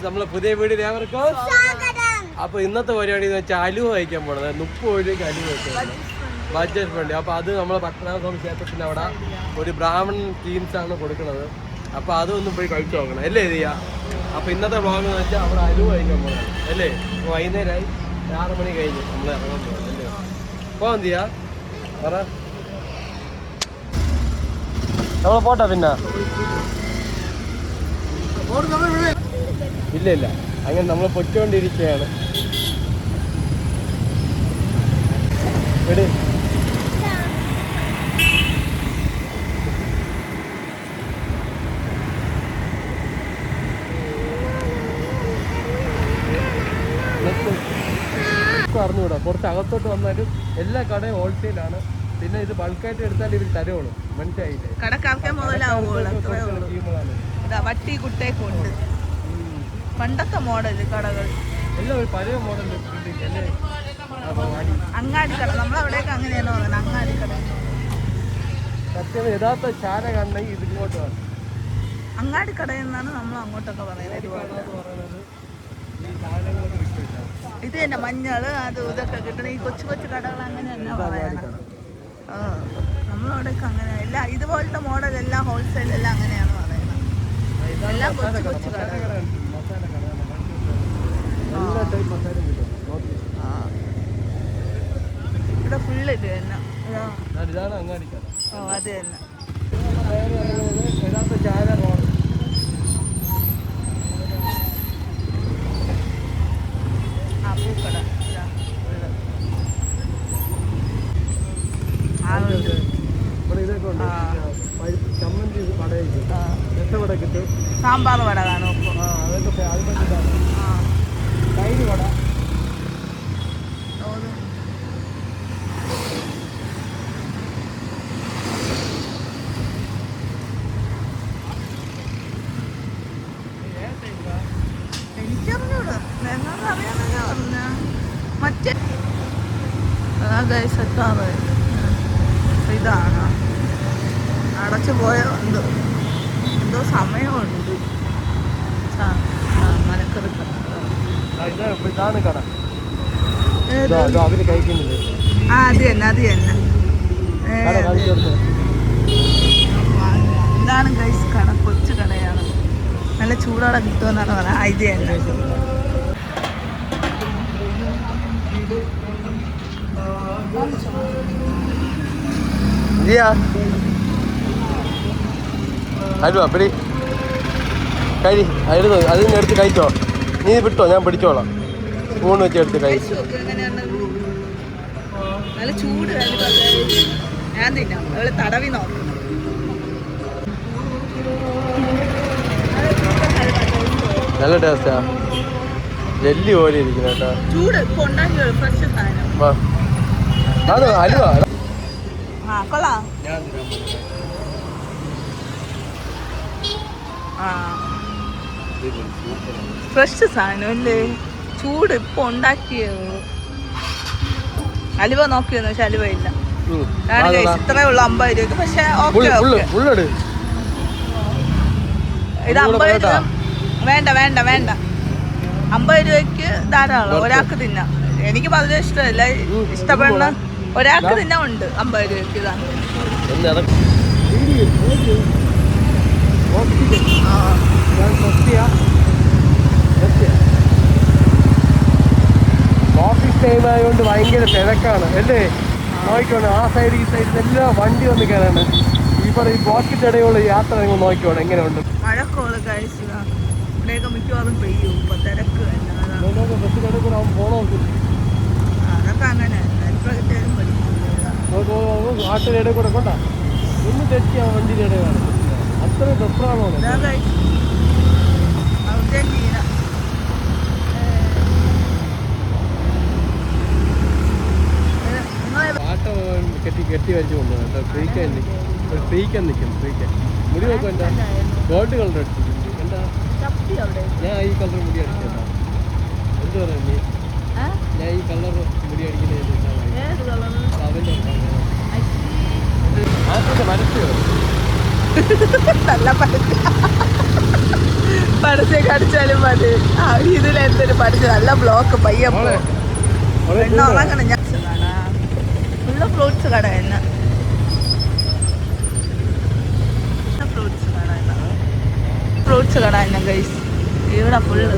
നമ്മളെ പുതിയ വീഡിയോ ഏവർക്കും അപ്പൊ ഇന്നത്തെ പരിപാടി എന്ന് വെച്ചാൽ അലുവ കഴിക്കാൻ പോണത് 30 രൂപയ്ക്ക് അലുവ വെക്കുന്നത് ബഡ്ജറ്റ് ഫ്രണ്ട്. അപ്പൊ അത് നമ്മളെ പത്മനാഭസ്വാമി ക്ഷേത്രത്തിന്റെ അവിടെ ഒരു ബ്രാഹ്മൺ ടീംസ് ആണ് കൊടുക്കുന്നത്. അപ്പൊ അതൊന്നും പോയി കഴിച്ചു നോക്കണം അല്ലേ ചെയ്യാ. അപ്പൊ ഇന്നത്തെ വ്ളോഗ് എന്ന് വെച്ചാൽ അവിടെ അലുവ കഴിക്കാൻ പോകണം അല്ലേ. വൈകുന്നേരമായി 6 മണി കഴിഞ്ഞ് നമ്മൾ ഇറങ്ങാൻ പോകണം അല്ലേ. പോകാൻ ചെയ്യാ പറ നമ്മളെ പോട്ടെ. പിന്നെ ഇല്ല ഇല്ല അങ്ങനെ നമ്മൾ പൊയ്ക്കൊണ്ടിരിക്കുകയാണ്. എടി അറിഞ്ഞുകൂടാ. കുറച്ച് അകത്തോട്ട് വന്നാലും എല്ലാ കടയും ഹോൾസെയിലാണ്. പിന്നെ ഇത് ബൾക്കായിട്ട് എടുത്താൽ ഇവർ തരുവുള്ളൂ. മനസ്സിലായില്ലേ. പണ്ടത്തെ മോഡല് കടകൾ എല്ലാം ഒരു പഴയ മോഡൽ അങ്ങാടിക്കട. നമ്മളവിടെയൊക്കെ അങ്ങനെയാണോ പറയുന്നത്, അങ്ങാടിക്കട. സത്യം യഥാർത്ഥ ചാര കണ്ടെങ്കിൽ ഇത് ഇങ്ങോട്ട് വേണം. അങ്ങാടിക്കട എന്നാണ് നമ്മൾ അങ്ങോട്ടൊക്കെ പറയുന്നത്. ഇത് തന്നെ മഞ്ഞള് അത് ഇതൊക്കെ കിട്ടുന്ന ഈ കൊച്ചു കൊച്ചു കടകൾ അങ്ങനെ തന്നെ പറയണം. നമ്മളവിടെയൊക്കെ അങ്ങനെ എല്ലാം ഇതുപോലത്തെ മോഡൽ എല്ലാം ഹോൾസെയിൽ എല്ലാം അങ്ങനെയാണ് പറയുന്നത്. എല്ലാം കൊച്ചു കൊച്ചു കടകൾ. ഇവിടെ ഫുള്ള് ഇത് തന്നെ. ഓ അത് തന്നെ. ആ പൂക്കട സാമ്പാർ വട കാണും. എനിക്കറിഞ്ഞൂടാ, എന്നാന്ന് അറിയാമെന്നാ പറഞ്ഞ മറ്റേ എത്താറ് ഇതാണ്. അടച്ചു പോയ എന്തോ സമയമുണ്ട്. ഇതാണ് കട. അത് തന്നെ അത് തന്നെ. ഇതാണ് ഗൈസ് കട. കൊച്ചു കടയാണ്. നല്ല ചൂടോടെ കിട്ടുമെന്നാണ് പറയുന്നത്. ഇത് തന്നെ. അപ്പടി കഴി അരുത് അതിന് എടുത്ത് കഴിച്ചോ. നീ വിട്ടോ, ഞാൻ പിടിച്ചോളാം. സ്പൂൺ വെച്ച് എടുത്ത് കഴിച്ചു. നല്ല ചൂട് ഞാൻ തിന്നാം. അവള് തടവി നോക്കും. നല്ല ടേസ്റ്റാ. ജെല്ലി പോലെ ഇരിക്കുന്നു കേട്ടോ. ചൂട് ഇപ്പൊ ഉണ്ടാക്കി ഫ്രഷ് സാധനം. അത് അലുവ. കൊള്ളാം. ഫ്രഷ് സാധനം അല്ലേ. ചൂട് ഇപ്പൊ ഉണ്ടാക്കിയത്. അലുവ നോക്കിയെന്ന് പക്ഷെ അലുവ ഇല്ല. ഇത്രേ ഉള്ളു 50 രൂപക്ക്. പക്ഷെ ഇത് 50 രൂപ വേണ്ട വേണ്ട വേണ്ട. 50 രൂപയ്ക്ക് ധാരാളം ഒരാൾക്ക് തിന്നാം. എനിക്ക് 10 രൂപ ഇഷ്ടമല്ല. ഇഷ്ടപ്പെടുന്ന ഒരാൾക്ക് തിന്നാൻ ഉണ്ട് 50 രൂപയ്ക്ക്. ഇതാണ് ഓഫീസ് ടൈം ആയതുകൊണ്ട് ഭയങ്കര തിരക്കാണ് അല്ലേ. നോക്കിക്കോണം ആ സൈഡ് ഈ സൈഡിൽ എല്ലാം വണ്ടി വന്ന് കയറാണ്. ഈ പോക്കറ്റ് ഇടയുള്ള യാത്ര നിങ്ങൾ നോക്കിക്കോണം എങ്ങനെയുണ്ട്. മഴക്കോള് കഴിച്ചു ഇവിടെയൊക്കെ മിക്കവാറും പെയ്യും. ഇപ്പൊ തിരക്ക് ബസ്സിനിടെ കൂടെ അവൻ പോണോ. അതൊക്കെ അങ്ങനെ ആട്ടിനിടെ കൂടെ കൊണ്ടാ ഒന്ന് തെറ്റിയാ വണ്ടിയുടെ ഇടയാണ്. അത്ര ഡെപ്രാണോ ആട്ട കെട്ടി വലിച്ചു കൊണ്ടുപോകും കേട്ടോ. ഫ്രീക്കാൻ നിൽക്കും. മുടി നോക്കും. എന്താ ഗോൾഡ് കളർ അടിച്ചിട്ടുണ്ട്. എന്താ ഞാൻ ഈ കളർ മുടി അടിച്ചതാ. എന്ത് പറയാ നീ. ഞാൻ ഈ കളർ മുടി അടിക്കുന്നത് അതിൻ്റെ നല്ല പരസ്യം കടിച്ചാലും മതി. ഇതിലെന്തൊരു പരസ്യം, നല്ല ബ്ലോക്ക് പയ്യപ്പോ എണ്ണ ഉറങ്ങണം. ഞാൻ ഫുള്ള് ഫ്രൂട്ട്സ് കട തന്നെ, ഫ്രൂട്ട്സ് കട തന്നെ ഗൈസ് ഇവിടെ ഫുള്ള്.